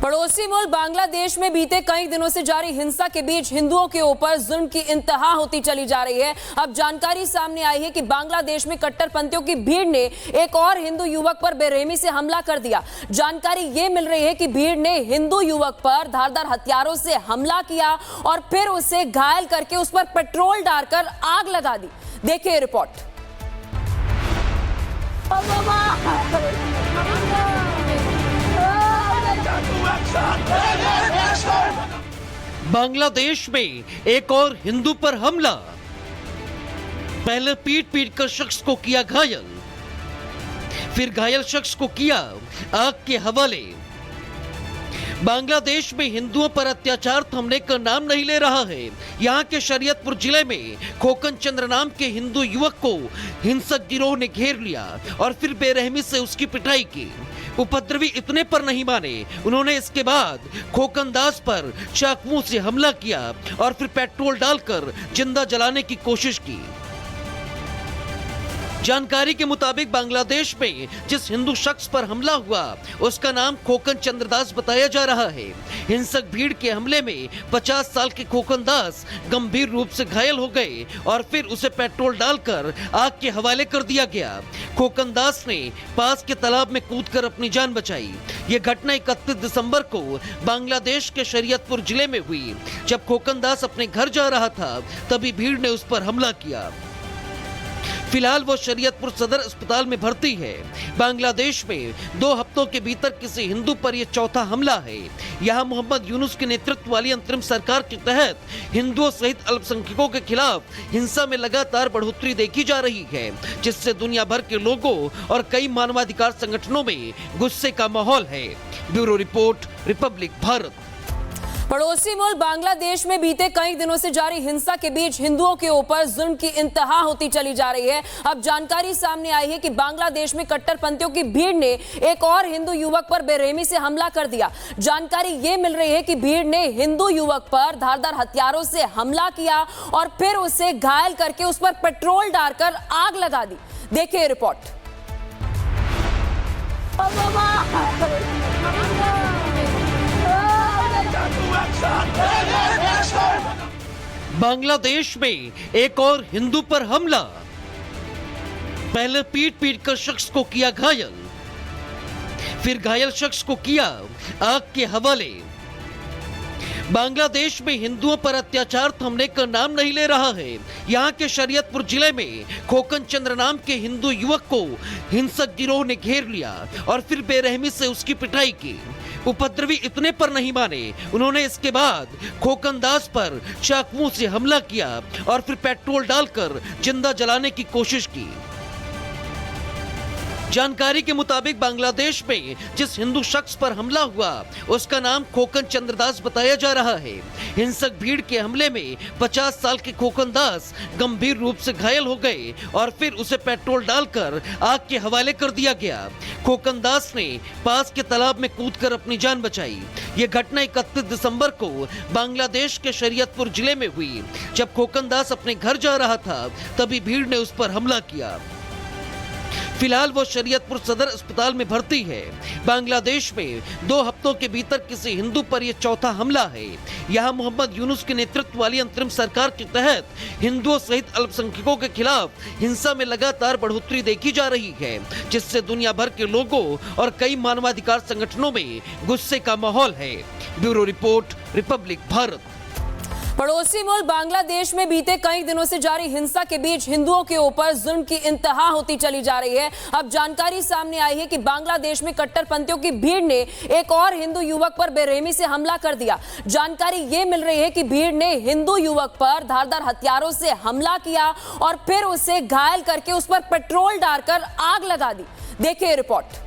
पड़ोसी मुल्क बांग्लादेश में बीते कई दिनों से जारी हिंसा के बीच हिंदुओं के ऊपर जुल्म की इंतहा होती चली जा रही है। अब जानकारी सामने आई है कि बांग्लादेश में कट्टरपंथियों की भीड़ ने एक और हिंदू युवक पर बेरहमी से हमला कर दिया। जानकारी ये मिल रही है कि भीड़ ने हिंदू युवक पर धारदार हथियारों से हमला किया और फिर उसे घायल करके उस पर पेट्रोल डालकर आग लगा दी। देखिए रिपोर्ट। बांग्लादेश में एक और हिंदू पर हमला। पहले पीट कर शख्स को किया घायल, फिर घायल शख्स को किया आग के हवाले। बांग्लादेश में हिंदुओं पर अत्याचार थमने का नाम नहीं ले रहा है। यहाँ के शरीयतपुर जिले में खोकन चंद्र नाम के हिंदू युवक को हिंसक गिरोह ने घेर लिया और फिर बेरहमी से उसकी पिटाई की। उपद्रवी इतने पर नहीं माने, उन्होंने इसके बाद खोकन दास पर चाकू से हमला किया और फिर पेट्रोल डालकर जिंदा जलाने की कोशिश की। जानकारी के मुताबिक बांग्लादेश में जिस हिंदू शख्स पर हमला हुआ उसका नाम खोकन चंद्रदास बताया जा रहा है। हिंसक भीड़ के हमले में 50 साल के खोकन दास गंभीर रूप से घायल हो गए और फिर उसे पेट्रोल डालकर आग के हवाले कर दिया गया। खोकन दास ने पास के तालाब में कूदकर अपनी जान बचाई। ये घटना 31 दिसंबर को बांग्लादेश के शरीयतपुर जिले में हुई। जब खोकन दास अपने घर जा रहा था तभी भीड़ ने उस पर हमला किया। फिलहाल वो शरीयतपुर सदर अस्पताल में भर्ती है। बांग्लादेश में 2 हफ्तों के भीतर किसी हिंदू पर यह चौथा हमला है। यहाँ मोहम्मद यूनुस के नेतृत्व वाली अंतरिम सरकार के तहत हिंदुओं सहित अल्पसंख्यकों के खिलाफ हिंसा में लगातार बढ़ोतरी देखी जा रही है, जिससे दुनिया भर के लोगों और कई मानवाधिकार संगठनों में गुस्से का माहौल है। Bureau report, Republic Bharat. पड़ोसी मुल्क बांग्लादेश में बीते कई दिनों से जारी हिंसा के बीच हिंदुओं के ऊपर जुल्म की इंतहा होती चली जा रही है। अब जानकारी सामने आई है कि बांग्लादेश में कट्टरपंथियों की भीड़ ने एक और हिंदू युवक पर बेरहमी से हमला कर दिया। जानकारी ये मिल रही है कि भीड़ ने हिंदू युवक पर धारदार हथियारों से हमला किया और फिर उसे घायल करके उस पर पेट्रोल डालकर आग लगा दी। देखिए रिपोर्ट। बांग्लादेश में एक और हिंदू पर हमला। पहले पीट कर शख्स को किया घायल, फिर घायल शख्स को किया आग के हवाले। बांग्लादेश में हिंदुओं पर अत्याचार थमने का नाम नहीं ले रहा है। यहाँ के शरीयतपुर जिले में खोकन चंद्र नाम के हिंदू युवक को हिंसक गिरोह ने घेर लिया और फिर बेरहमी से उसकी पिटाई की। उपद्रवी इतने पर नहीं माने, उन्होंने इसके बाद खोकन दास पर चाकू से हमला किया और फिर पेट्रोल डालकर जिंदा जलाने की कोशिश की। जानकारी के मुताबिक बांग्लादेश में जिस हिंदू शख्स पर हमला हुआ उसका नाम खोकन चंद्रदास बताया जा रहा है। हिंसक भीड़ के हमले में 50 साल के खोकन दास गंभीर रूप से घायल हो गए और फिर उसे पेट्रोल डालकर आग के हवाले कर दिया गया। खोकन दास ने पास के तालाब में कूदकर अपनी जान बचाई। ये घटना 31 दिसंबर को बांग्लादेश के शरीयतपुर जिले में हुई। जब खोकन दास अपने घर जा रहा था तभी भीड़ ने उस पर हमला किया। फिलहाल वो शरीयतपुर सदर अस्पताल में भर्ती है। बांग्लादेश में 2 हफ्तों के भीतर किसी हिंदू पर यह चौथा हमला है। यहाँ मोहम्मद यूनुस के नेतृत्व वाली अंतरिम सरकार के तहत हिंदुओं सहित अल्पसंख्यकों के खिलाफ हिंसा में लगातार बढ़ोतरी देखी जा रही है, जिससे दुनिया भर के लोगों और कई मानवाधिकार संगठनों में गुस्से का माहौल है। Bureau report, Republic Bharat. पड़ोसी मुल्क बांग्लादेश में बीते कई दिनों से जारी हिंसा के बीच हिंदुओं के ऊपर जुल्म की इंतहा होती चली जा रही है। अब जानकारी सामने आई है कि बांग्लादेश में कट्टरपंथियों की भीड़ ने एक और हिंदू युवक पर बेरहमी से हमला कर दिया। जानकारी ये मिल रही है कि भीड़ ने हिंदू युवक पर धारदार हथियारों से हमला किया और फिर उसे घायल करके उस पर पेट्रोल डालकर आग लगा दी। देखिए रिपोर्ट।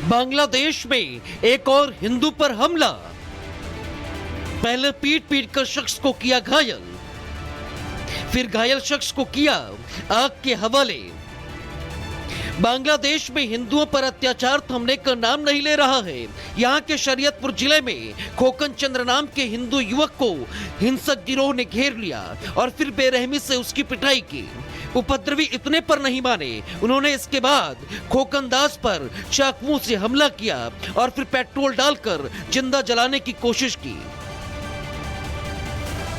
बांग्लादेश में एक और हिंदू पर हमला। पहले पीट कर शख्स को किया घायल, फिर घायल शख्स को किया आग के हवाले। बांग्लादेश में हिंदुओं पर अत्याचार थमने का नाम नहीं ले रहा है। यहाँ के शरीयतपुर जिले में खोकन चंद्र नाम के हिंदू युवक को हिंसक गिरोह ने घेर लिया और फिर बेरहमी से उसकी पिटाई की। उपद्रवी इतने पर नहीं माने, उन्होंने इसके बाद खोकन दास पर चाकुओं से हमला किया और फिर पेट्रोल डालकर जिंदा जलाने की कोशिश की।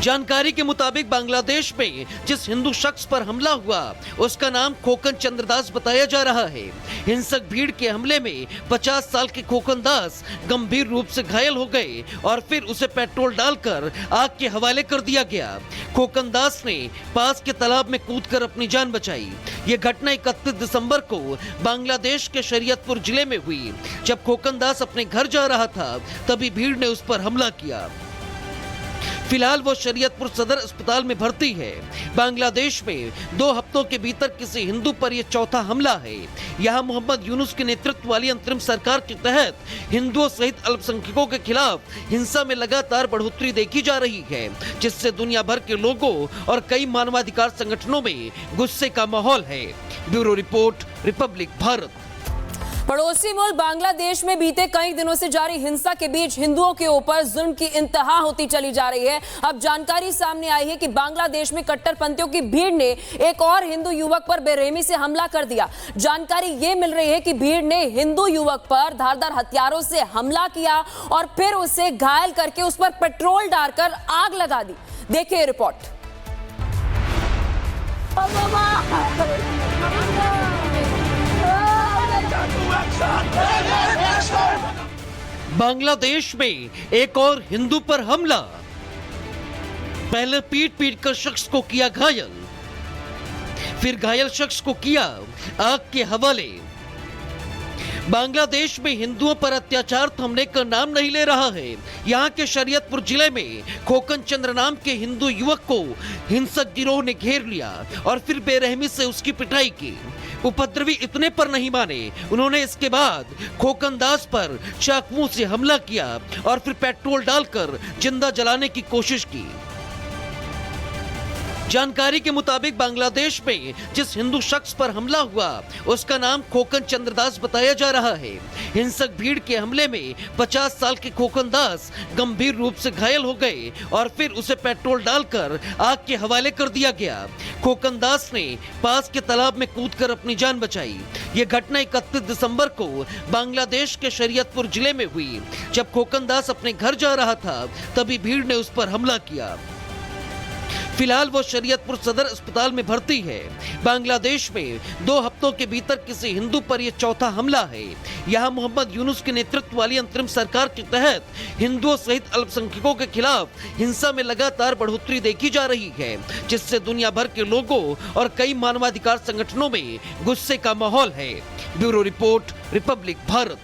जानकारी के मुताबिक बांग्लादेश में जिस हिंदू शख्स पर हमला हुआ उसका नाम खोकन चंद्रदास बताया जा रहा है। हिंसक भीड़ के हमले में 50 साल के खोकन दास गंभीर रूप से घायल हो गए और फिर उसे पेट्रोल डालकर आग के हवाले कर दिया गया। खोकन दास ने पास के तालाब में कूदकर अपनी जान बचाई। ये घटना 31 दिसंबर को बांग्लादेश के शरीयतपुर जिले में हुई। जब खोकन दास अपने घर जा रहा था तभी भीड़ ने उस पर हमला किया। फिलहाल वो शरीयतपुर सदर अस्पताल में भर्ती है। बांग्लादेश में 2 हफ्तों के भीतर किसी हिंदू पर यह चौथा हमला है। यहाँ मोहम्मद यूनुस के नेतृत्व वाली अंतरिम सरकार के तहत हिंदुओं सहित अल्पसंख्यकों के खिलाफ हिंसा में लगातार बढ़ोतरी देखी जा रही है, जिससे दुनिया भर के लोगों और कई मानवाधिकार संगठनों में गुस्से का माहौल है। Bureau report, Republic Bharat. पड़ोसी मुल्क बांग्लादेश में बीते कई दिनों से जारी हिंसा के बीच हिंदुओं के ऊपर जुल्म की इंतहा होती चली जा रही है। अब जानकारी सामने आई है कि बांग्लादेश में कट्टरपंथियों की भीड़ ने एक और हिंदू युवक पर बेरहमी से हमला कर दिया। जानकारी ये मिल रही है कि भीड़ ने हिंदू युवक पर धारदार हथियारों से हमला किया और फिर उसे घायल करके उस पर पेट्रोल डालकर आग लगा दी। देखिए रिपोर्ट। बांग्लादेश में एक और हिंदू पर हमला। पहले पीट कर शख्स को किया घायल, फिर घायल शख्स को किया आग के हवाले। बांग्लादेश में हिंदुओं पर अत्याचार थमने का नाम नहीं ले रहा है। यहाँ के शरीयतपुर जिले में खोकन चंद्र नाम के हिंदू युवक को हिंसक गिरोह ने घेर लिया और फिर बेरहमी से उसकी पिटाई की। उपद्रवी इतने पर नहीं माने, उन्होंने इसके बाद खोकन दास पर चाकुओं से हमला किया और फिर पेट्रोल डालकर जिंदा जलाने की कोशिश की। जानकारी के मुताबिक बांग्लादेश में जिस हिंदू शख्स पर हमला हुआ उसका नाम खोकन चंद्रदास बताया जा रहा है। हिंसक भीड़ के हमले में 50 साल के खोकन दास गंभीर रूप से घायल हो गए और फिर उसे पेट्रोल डालकर आग के हवाले कर दिया गया। खोकन दास ने पास के तालाब में कूदकर अपनी जान बचाई। ये घटना 31 दिसंबर को बांग्लादेश के शरीयतपुर जिले में हुई। जब खोकन दास अपने घर जा रहा था तभी भीड़ ने उस पर हमला किया। फिलहाल वो शरीयतपुर सदर अस्पताल में भर्ती है। बांग्लादेश में 2 हफ्तों के भीतर किसी हिंदू पर यह चौथा हमला है। यहाँ मोहम्मद यूनुस के नेतृत्व वाली अंतरिम सरकार के तहत हिंदुओं सहित अल्पसंख्यकों के खिलाफ हिंसा में लगातार बढ़ोतरी देखी जा रही है, जिससे दुनिया भर के लोगों और कई मानवाधिकार संगठनों में गुस्से का माहौल है। Bureau report, Republic Bharat.